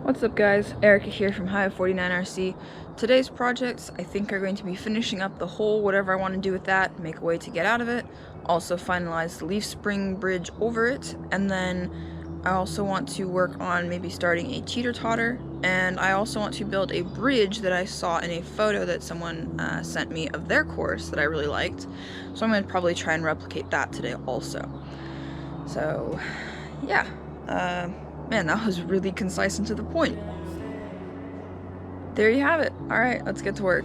What's up guys, Erica here from Hive 49RC. Today's projects I think are going to be finishing up the hole, whatever I want to do with that, make a way to get out of it, also finalize the leaf spring bridge over it, and then I also want to work on maybe starting a teeter-totter, and I also want to build a bridge that I saw in a photo that someone sent me of their course that I really liked, so I'm going to probably try and replicate that today also. So yeah, man, that was really concise and to the point. There you have it. Alright, let's get to work.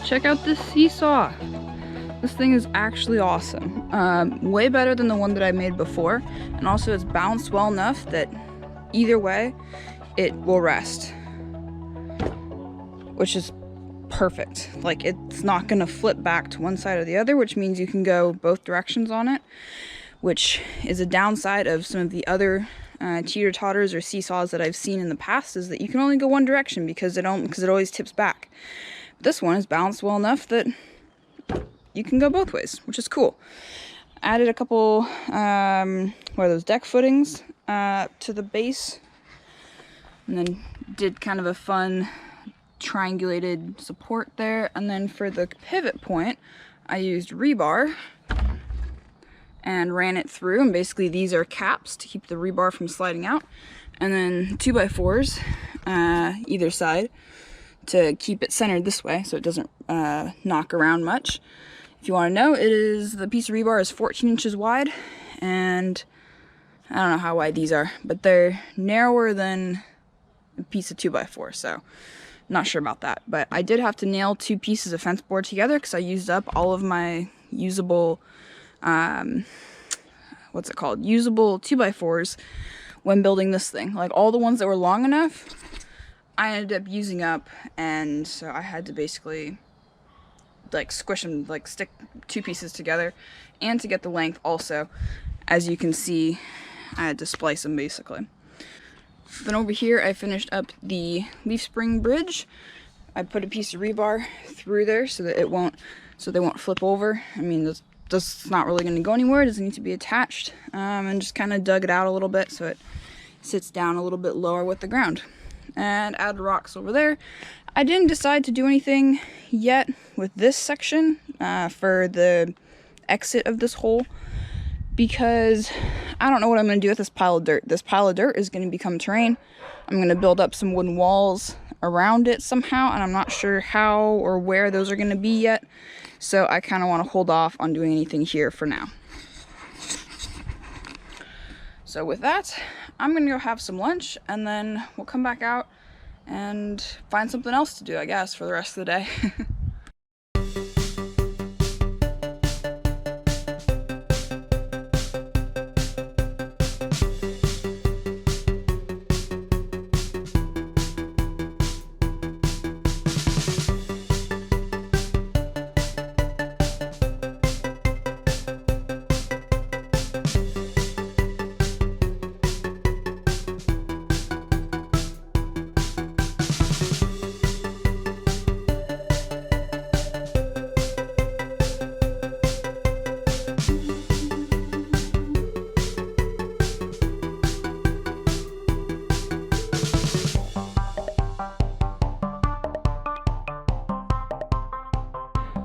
Check out this seesaw. This thing is actually awesome. Way better than the one that I made before, and also it's balanced well enough that either way it will rest, which is perfect. Like, it's not gonna flip back to one side or the other, which means you can go both directions on it, which is a downside of some of the other teeter-totters or seesaws that I've seen in the past, is that you can only go one direction because it always tips back. This one is balanced well enough that you can go both ways, which is cool. Added a couple, what are those, deck footings to the base, and then did kind of a fun triangulated support there. And then for the pivot point, I used rebar and ran it through, and basically these are caps to keep the rebar from sliding out, and then 2x4s either side to keep it centered this way so it doesn't knock around much. If you want to know, the piece of rebar is 14 inches wide, and I don't know how wide these are, but they're narrower than a piece of 2x4, so not sure about that. But I did have to nail 2 pieces of fence board together because I used up all of my usable, usable 2x4s when building this thing. Like, all the ones that were long enough, I ended up using up, and so I had to basically like squish them, like stick 2 pieces together, and to get the length also, as you can see, I had to splice them basically. Then over here I finished up the leaf spring bridge. I put a piece of rebar through there so that they won't flip over. I mean, this not really going to go anywhere. It doesn't need to be attached, and just kind of dug it out a little bit so it sits down a little bit lower with the ground. And add rocks over there. I didn't decide to do anything yet with this section for the exit of this hole, because I don't know what I'm going to do with this pile of dirt. This pile of dirt is going to become terrain. I'm going to build up some wooden walls around it somehow, and I'm not sure how or where those are going to be yet. So I kind of want to hold off on doing anything here for now. So with that, I'm going to go have some lunch, and then we'll come back out and find something else to do, I guess, for the rest of the day.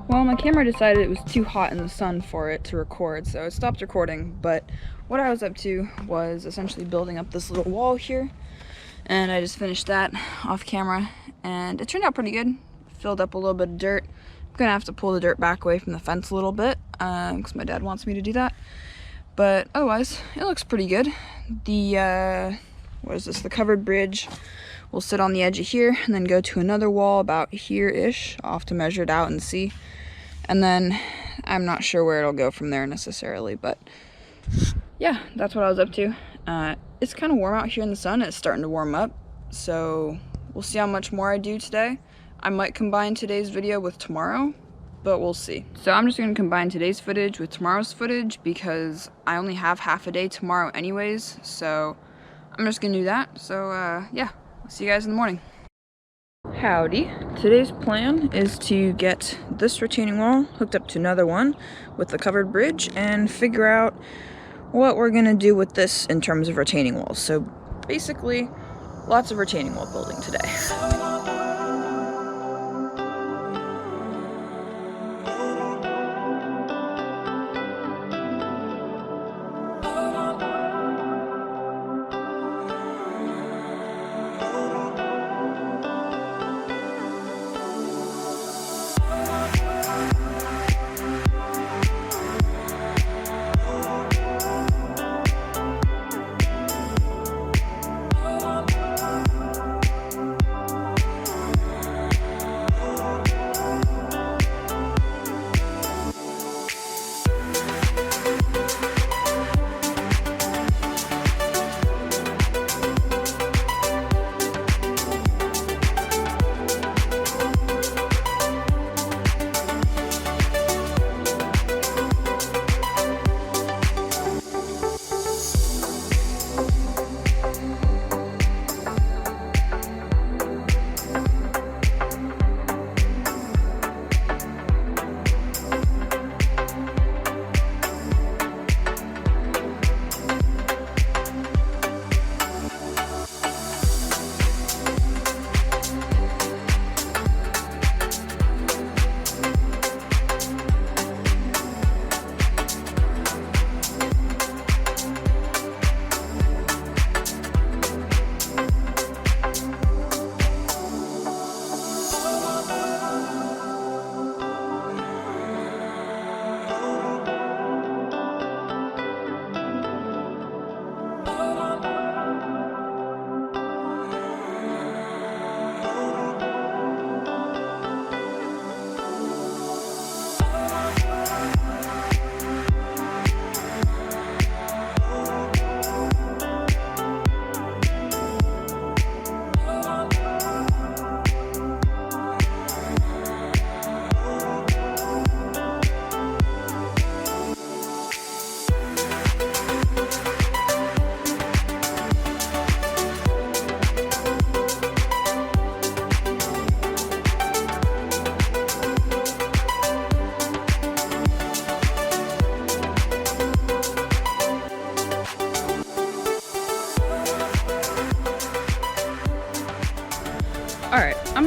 Well, my camera decided it was too hot in the sun for it to record, so it stopped recording. But what I was up to was essentially building up this little wall here, and I just finished that off camera, and it turned out pretty good. Filled up a little bit of dirt. I'm gonna have to pull the dirt back away from the fence a little bit, because my dad wants me to do that. But otherwise, it looks pretty good. The, what is this, the covered bridge will sit on the edge of here, and then go to another wall about here-ish. I'll have to measure it out and see. And then I'm not sure where it'll go from there necessarily, but yeah, that's what I was up to. It's kind of warm out here in the sun. It's starting to warm up, so we'll see how much more I do today. I might combine today's video with tomorrow, but we'll see. So I'm just going to combine today's footage with tomorrow's footage because I only have half a day tomorrow anyways, so I'm just going to do that. So yeah, I'll see you guys in the morning. Howdy. Today's plan is to get this retaining wall hooked up to another one with the covered bridge and figure out what we're going to do with this in terms of retaining walls. So basically, lots of retaining wall building today.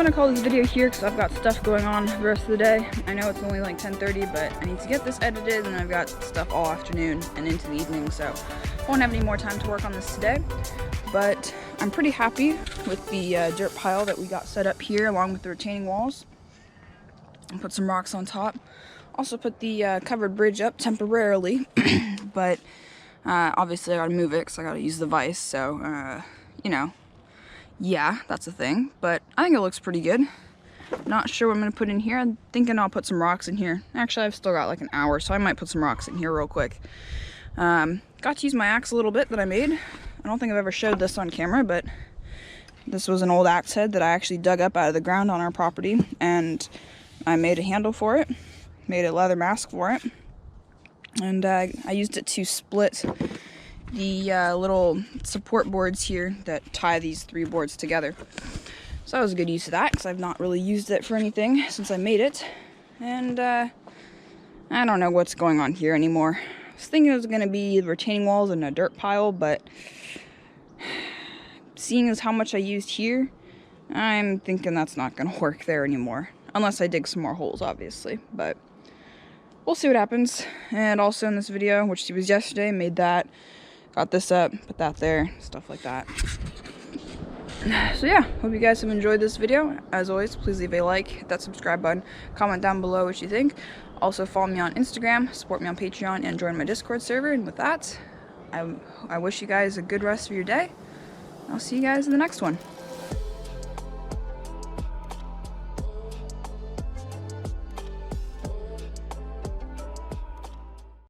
gonna call this video here because I've got stuff going on the rest of the day. I know it's only like 10:30, but I need to get this edited, and I've got stuff all afternoon and into the evening, so I won't have any more time to work on this today. But I'm pretty happy with the dirt pile that we got set up here, along with the retaining walls. And put some rocks on top. Also put the covered bridge up temporarily, but obviously I gotta move it because I gotta use the vise, so you know, yeah, that's a thing. But I think it looks pretty good. Not sure what I'm gonna put in here. I'm thinking I'll put some rocks in here. Actually, I've still got like an hour, so I might put some rocks in here real quick. Got to use my axe a little bit that I made. I don't think I've ever showed this on camera, but this was an old axe head that I actually dug up out of the ground on our property, and I made a handle for it, made a leather mask for it, and I used it to split the little support boards here that tie these 3 boards together. So that was a good use of that, because I've not really used it for anything since I made it. And I don't know what's going on here anymore. I was thinking it was going to be retaining walls and a dirt pile, but seeing as how much I used here, I'm thinking that's not going to work there anymore. Unless I dig some more holes, obviously, but we'll see what happens. And also in this video, which was yesterday, made that, got this up, put that there, stuff like that. So yeah, hope you guys have enjoyed this video. As always, please leave a like, hit that subscribe button, comment down below what you think. Also follow me on Instagram, support me on Patreon, and join my Discord server. And with that, I wish you guys a good rest of your day. I'll see you guys in the next one.